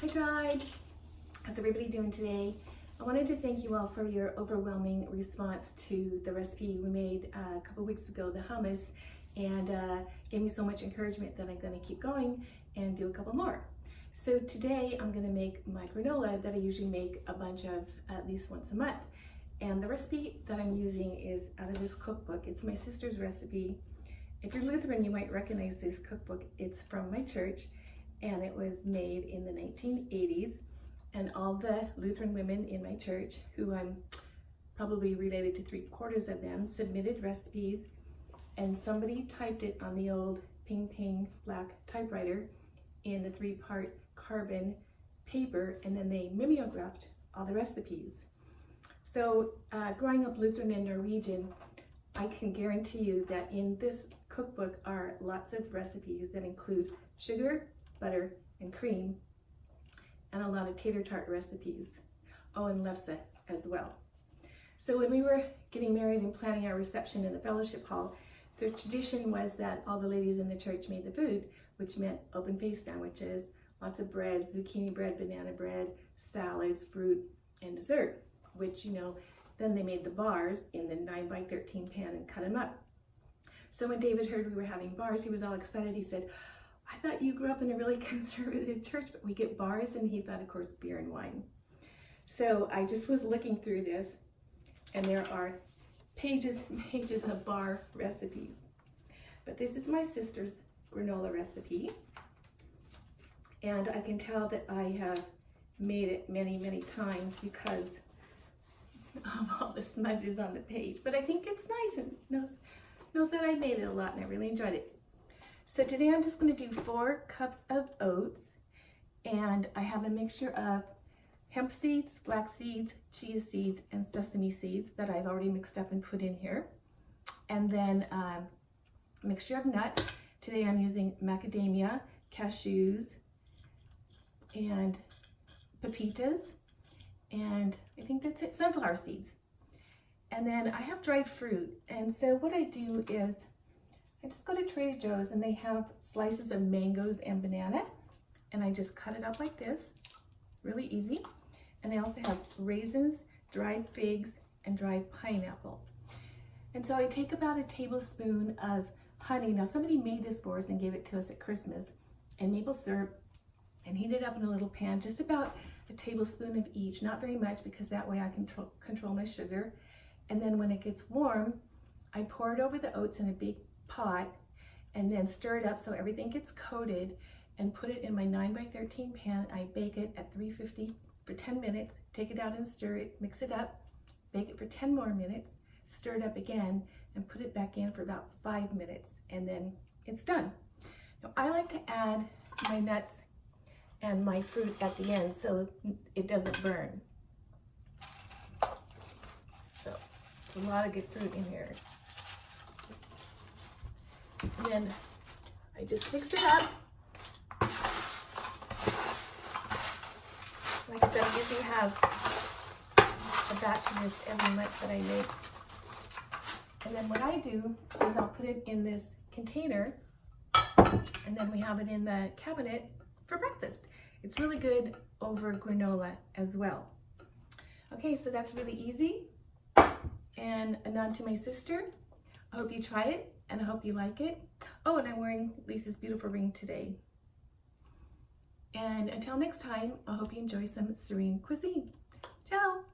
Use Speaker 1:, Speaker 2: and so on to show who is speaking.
Speaker 1: I tried. How's everybody doing today? I wanted to thank you all for your overwhelming response to the recipe we made a couple weeks ago, the hummus, and gave me so much encouragement that I'm going to keep going and do a couple more. So today I'm going to make my granola that I usually make a bunch of at least once a month. And the recipe that I'm using is out of this cookbook. It's my sister's recipe. If you're Lutheran, you might recognize this cookbook. It's from my church, and it was made in the 1980s. And all the Lutheran women in my church, who I'm probably related to 3/4 of them, submitted recipes, and somebody typed it on the old ping black typewriter in the 3-part carbon paper, and then they mimeographed all the recipes. So growing up Lutheran and Norwegian, I can guarantee you that in this cookbook are lots of recipes that include sugar, butter, and cream, and a lot of tater tart recipes. Oh, and lefse as well. So when we were getting married and planning our reception in the fellowship hall, the tradition was that all the ladies in the church made the food, which meant open-faced sandwiches, lots of bread, zucchini bread, banana bread, salads, fruit, and dessert, which, then they made the bars in the 9x13 pan and cut them up. So when David heard we were having bars, he was all excited. He said, "I thought you grew up in a really conservative church, but we get bars," and he thought, of course, beer and wine. So I just was looking through this, and there are pages and pages of bar recipes. But this is my sister's granola recipe, and I can tell that I have made it many, many times because of all the smudges on the page. But I think it's nice, and knows that I made it a lot, and I really enjoyed it. So today I'm just going to do 4 cups of oats, and I have a mixture of hemp seeds, flax seeds, chia seeds, and sesame seeds that I've already mixed up and put in here. And then a mixture of nuts. Today I'm using macadamia, cashews, and pepitas, and I think that's it, sunflower seeds. And then I have dried fruit, and so what I do is I just go to Trader Joe's, and they have slices of mangoes and banana, and I just cut it up like this, really easy. And I also have raisins, dried figs, and dried pineapple. And so I take about a tablespoon of honey. Now somebody made this for us and gave it to us at Christmas, and maple syrup, and heat it up in a little pan, just about a tablespoon of each, not very much, because that way I control my sugar. And then when it gets warm, I pour it over the oats in a big pot, and then stir it up so everything gets coated, and put it in my 9x13 pan. I bake it at 350 for 10 minutes, take it out and stir it, mix it up, bake it for 10 more minutes, stir it up again, and put it back in for about 5 minutes, and then it's done. Now I like to add my nuts and my fruit at the end so it doesn't burn. So it's a lot of good fruit in here. And then I just mix it up. Like I said, I usually have a batch of this every month that I make. And then what I do is I'll put it in this container, and then we have it in the cabinet for breakfast. It's really good over granola as well. Okay, so that's really easy. And a nod to my sister. I hope you try it, and I hope you like it. Oh, and I'm wearing Lisa's beautiful ring today. And until next time, I hope you enjoy some serene cuisine. Ciao!